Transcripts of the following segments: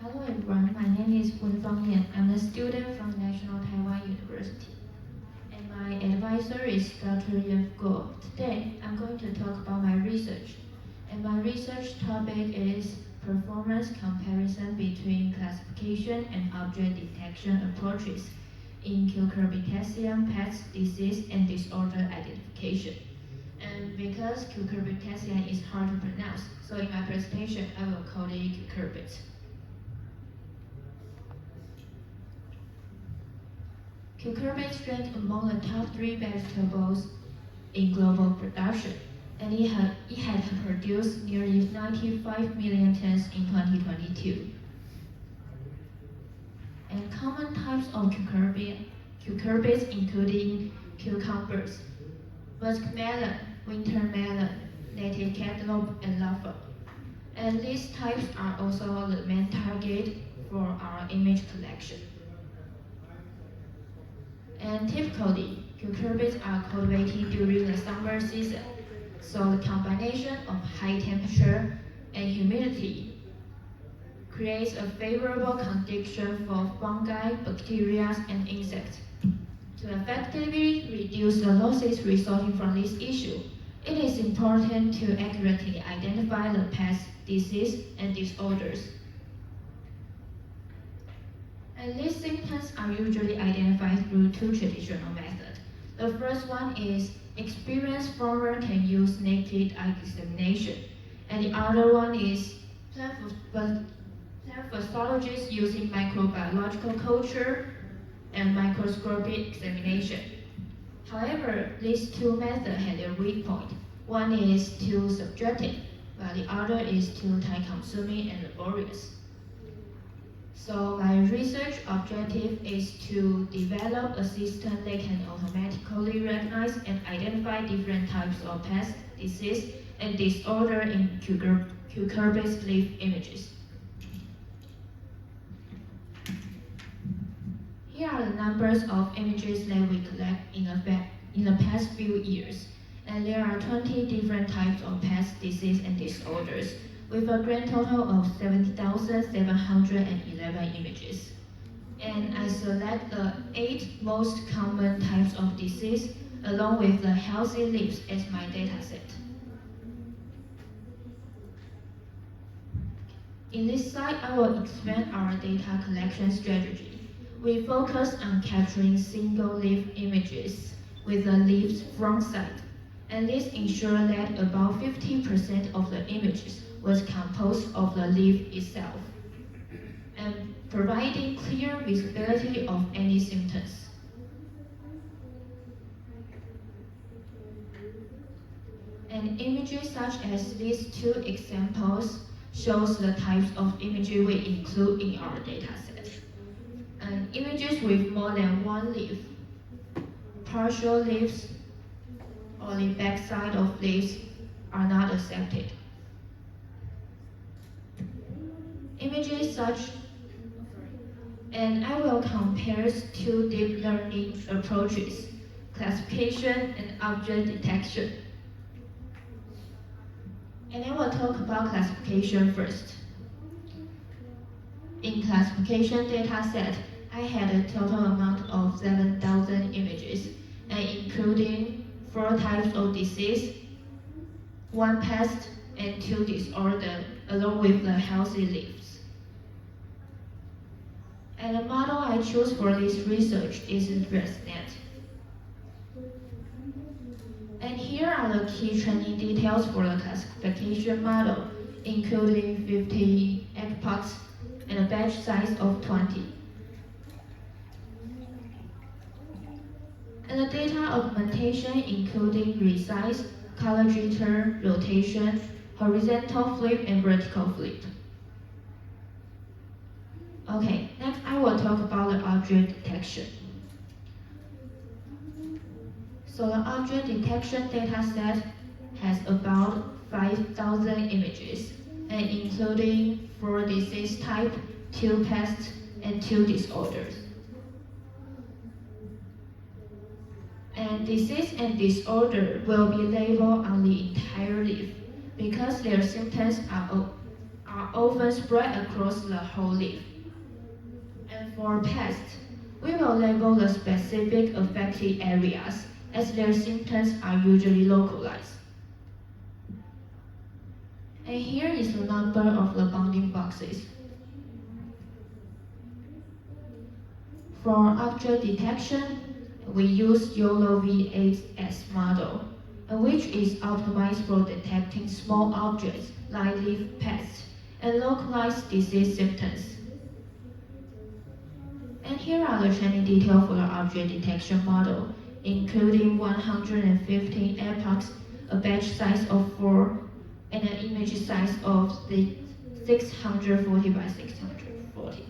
Hello everyone, my name is Queena Yen. I'm a student from National Taiwan University. And my advisor is Dr. Yen. Today, I'm going to talk about my research. And my research topic is performance comparison between classification and object detection approaches in Cucurbitaceae pest disease and disorder identification. And because Cucurbitaceae is hard to pronounce, so in my presentation, I will call it cucurbit. Cucurbits rank among the top 3 vegetables in global production, and it had produced nearly 95 million tons in 2022. And common types of cucurbits including cucumbers, muskmelon, winter melon, native cantaloupe, and lava. And these types are also the main target for our image collection. And typically, cucurbits are cultivated during the summer season, so the combination of high temperature and humidity creates a favorable condition for fungi, bacteria, and insects. To effectively reduce the losses resulting from this issue, it is important to accurately identify the pest, disease, and disorders. And these symptoms are usually identified through 2 traditional methods. The first one is experienced farmer can use naked eye examination, and the other one is plant pathologists using microbiological culture and microscopic examination. However, these 2 methods had a weak point. One is too subjective, while the other is too time-consuming and laborious. So my research objective is to develop a system that can automatically recognize and identify different types of pest, disease, and disorder in cucurbit leaf images. Here are the numbers of images that we collect in the past few years. And there are 20 different types of pest, disease, and disorders, with a grand total of 70,711 images. And I select the 8 most common types of disease along with the healthy leaves as my dataset. In this slide, I will explain our data collection strategy. We focus on capturing single leaf images with the leaf's front side, and this ensures that about 50% of the images was composed of the leaf itself, and providing clear visibility of any symptoms. And images such as these 2 examples shows the types of images we include in our dataset. And images with more than 1 leaf, partial leaves, or the backside of leaves are not accepted. Images and I will compare 2 deep learning approaches, classification and object detection. And I will talk about classification first. In classification dataset, I had a total amount of 7,000 images, and including 4 types of disease, 1 pest, and 2 disorders, along with the healthy leaves. And the model I chose for this research is ResNet. And here are the key training details for the classification model, including 50 egg pots and a batch size of 20. And the data augmentation including resize, color jitter, rotation, horizontal flip, and vertical flip. Okay, next I will talk about the object detection. So the object detection dataset has about 5,000 images, and including 4 disease types, 2 pests, and 2 disorders. And disease and disorder will be labeled on the entire leaf because their symptoms are often spread across the whole leaf. And for pests, we will label the specific affected areas as their symptoms are usually localized. And here is the number of the bounding boxes. For object detection, we use YOLO V8S model, which is optimized for detecting small objects like leaf pests and localized disease symptoms. And here are the training details for the object detection model, including 115 epochs, a batch size of 4, and an image size of 640 by 640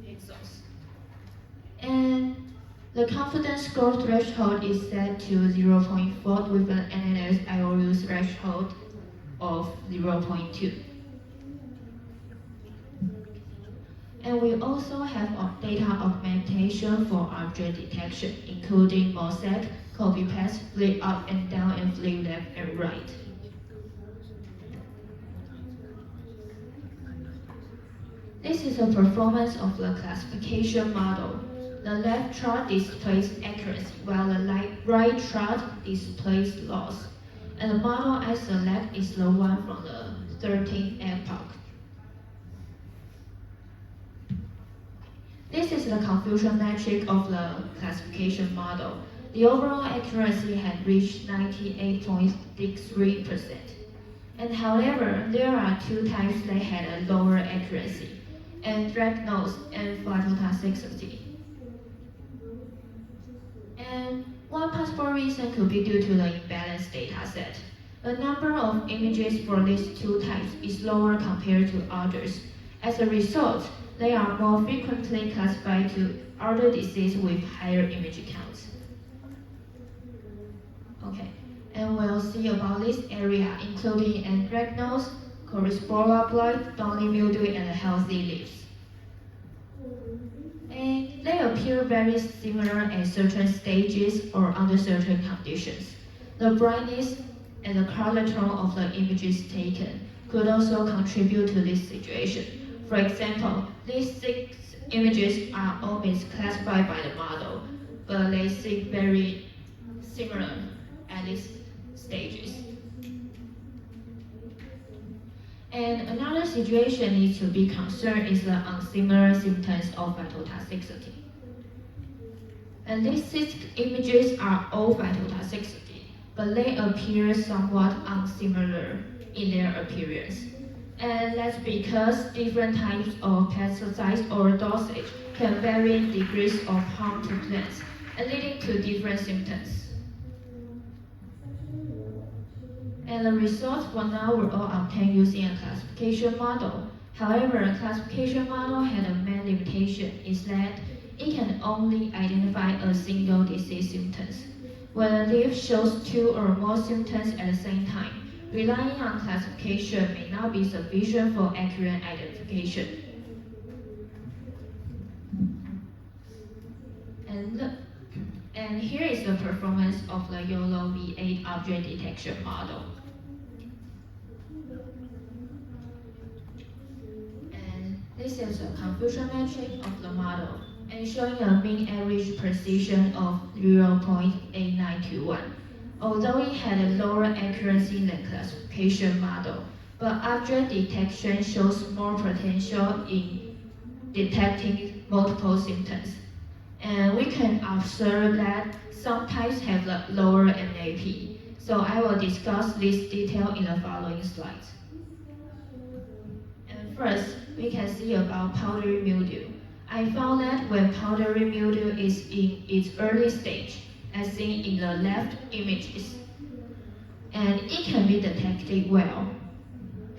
pixels. And the confidence score threshold is set to 0.4 with an NNS IOU threshold of 0.2. And we also have data augmentation for object detection, including mosaic, copy-paste, flip up and down, and flip left and right. This is the performance of the classification model. The left chart displays accuracy, while the right chart displays loss. And the model I select is the one from the 13th epoch. This is the confusion metric of the classification model. The overall accuracy had reached 98.63%. And however, there are two types that had a lower accuracy, anthracnose and phytotoxicity. And one possible reason could be due to the imbalanced data set. The number of images for these two types is lower compared to others. As a result, they are more frequently classified to other diseases with higher image counts. Okay, and we'll see about this area, including anthracnose, Coryspora blight, downy mildew, and healthy leaves. And they appear very similar at certain stages or under certain conditions. The brightness and the color tone of the images taken could also contribute to this situation. For example, these 6 images are all misclassified by the model, but they seem very similar at these stages. And another situation needs to be concerned is the unsimilar symptoms of phytotoxicity. And these 6 images are all phytotoxicity, but they appear somewhat unsimilar in their appearance. And that's because different types of pesticides or dosage can vary in degrees of harm to plants, and leading to different symptoms. And the results for now were all obtained using a classification model. However, a classification model had a main limitation, is that it can only identify a single disease symptoms. When a leaf shows 2 or more symptoms at the same time, relying on classification may not be sufficient for accurate identification. And here is the performance of the YOLO V8 object detection model. And this is a confusion metric of the model, and showing a mean average precision of 0.8921. Although it had a lower accuracy than classification model, but object detection shows more potential in detecting multiple symptoms. And we can observe that some types have a lower MAP. So I will discuss this detail in the following slides. And first, we can see about powdery mildew. I found that when powdery mildew is in its early stage, as seen in the left images, and it can be detected well.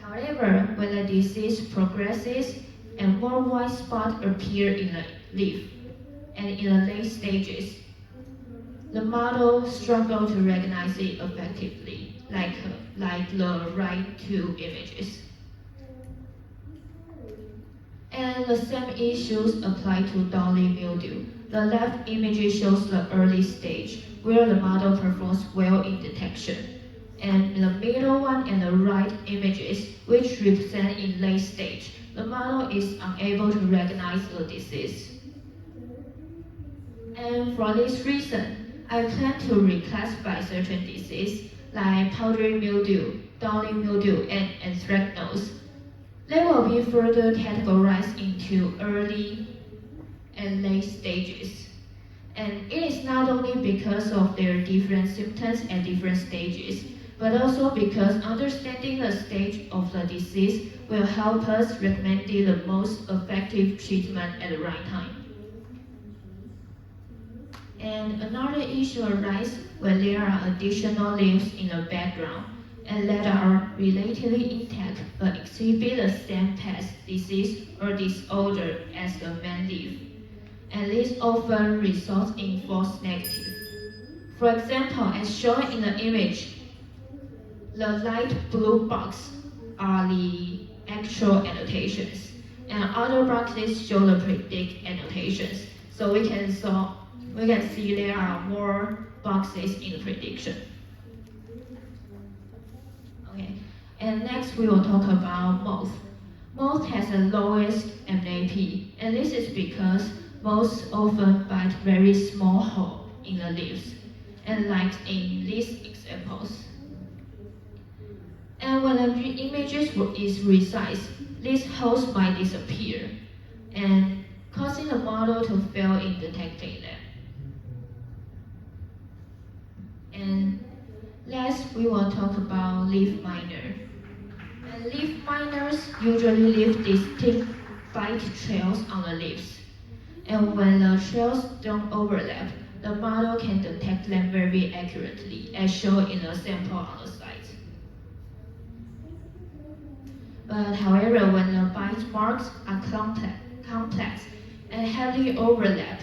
However, when the disease progresses and more white spots appear in the leaf, and in the late stages, the model struggled to recognize it effectively, like the right 2 images. And the same issues apply to downy mildew. The left image shows the early stage, where the model performs well in detection. And the middle one and the right images, which represent in late stage, the model is unable to recognize the disease. And for this reason, I plan to reclassify certain diseases like powdery mildew, downy mildew, and anthracnose. They will be further categorized into early and late stages. And it is not only because of their different symptoms at different stages, but also because understanding the stage of the disease will help us recommend the most effective treatment at the right time. And another issue arises when there are additional leaves in the background and that are relatively intact but exhibit the same pest, disease, or disorder as the main leaf. And this often results in false negative. For example, as shown in the image, the light blue box are the actual annotations, and other boxes show the predict annotations. So we can see there are more boxes in the prediction. Okay, and next we will talk about moth. Moth has the lowest MAP, and this is because moths often bite very small hole in the leaves, and like in these examples. And when the image is resized, these holes might disappear, and causing the model to fail in detecting them. And last, we will talk about leaf miner. And leaf miners usually leave distinct bite trails on the leaves. And when the trails don't overlap, the model can detect them very accurately, as shown in the sample on the slide. But however, when the bite marks are complex and heavily overlap,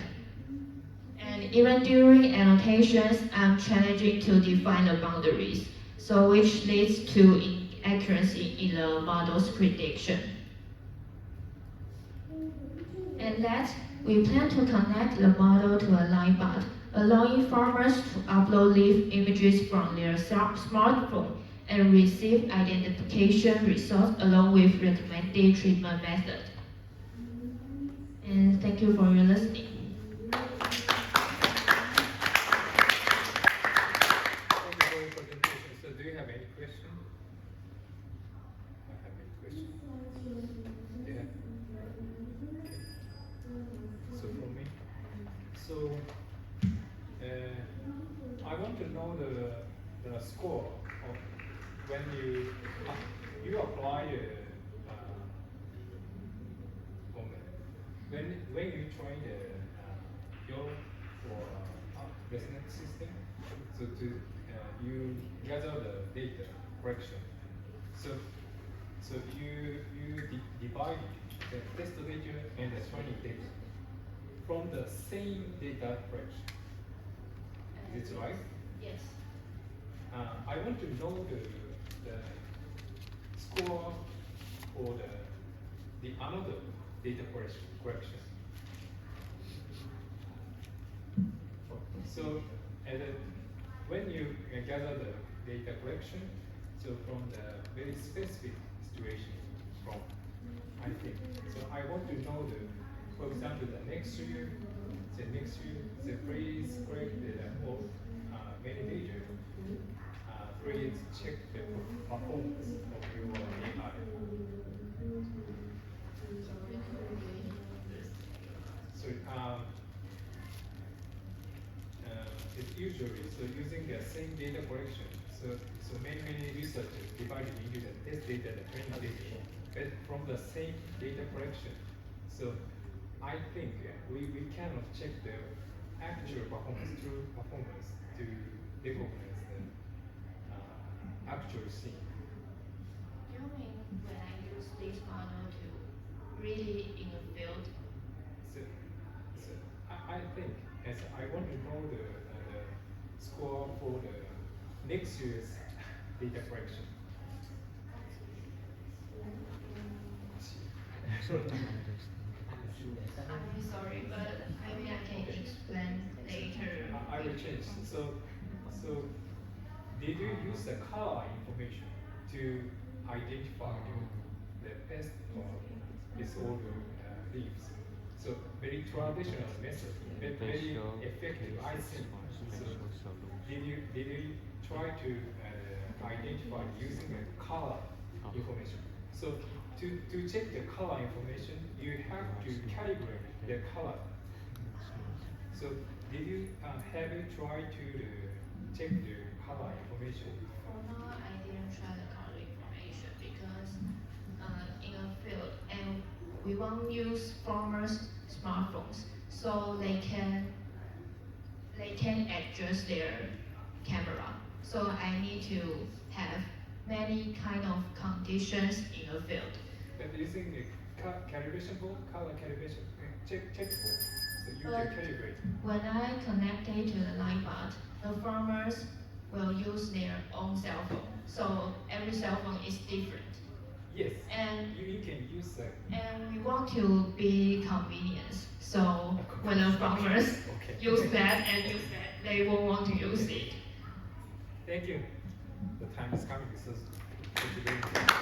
and even during annotations, I'm challenging to define the boundaries, so which leads to inaccuracy in the model's prediction. And that, we plan to connect the model to a line bot, allowing farmers to upload leaf images from their smartphone and receive identification results along with recommended treatment method. And thank you for your listening. Thank you for your presentation. So do you have any questions? I have any questions. Yeah. So for me, so I want to know the score of when you apply when you train your for resonance system, so to you gather the data correction. So you divide the test data and the training data from the same data correction. Is it right? Yes. I want to know the score for the another data correction. So when you gather the data collection, so from the very specific situation from, I think. So I want to know for example, the next year, please correct all many data. Please check the performance of your AI. So it's usually using the same data collection. So many researchers divided into the test data, the training data, but from the same data collection. So I think we cannot check the actual performance, true performance, to recognize the actual scene. Do you mean when I use this model to really in the field? So I think as I want to know the score for the next year's data collection. I'm sorry, but maybe I can explain later. I will change. So did you use the color information to identify the pest or disorder leaves? So very traditional method, but very effective, I think. So did you try to identify using the color information? So to check the color information, you have to calibrate the color. So did you have you tried to check the color information? For now, I didn't try the color information because in a field, and we won't use farmers' smartphones, so they can adjust their camera. So I need to have many kind of conditions in a field. But using the calibration board, color calibration check board, so you But can calibrate. when I connect it to the Nightbot, the farmers will use their own cell phone. So every cell phone is different. Yes. And you can use the. And we want to be convenient. So when the farmers use that and use that, they won't want to use it. Thank you. The time is coming. So thank you very much.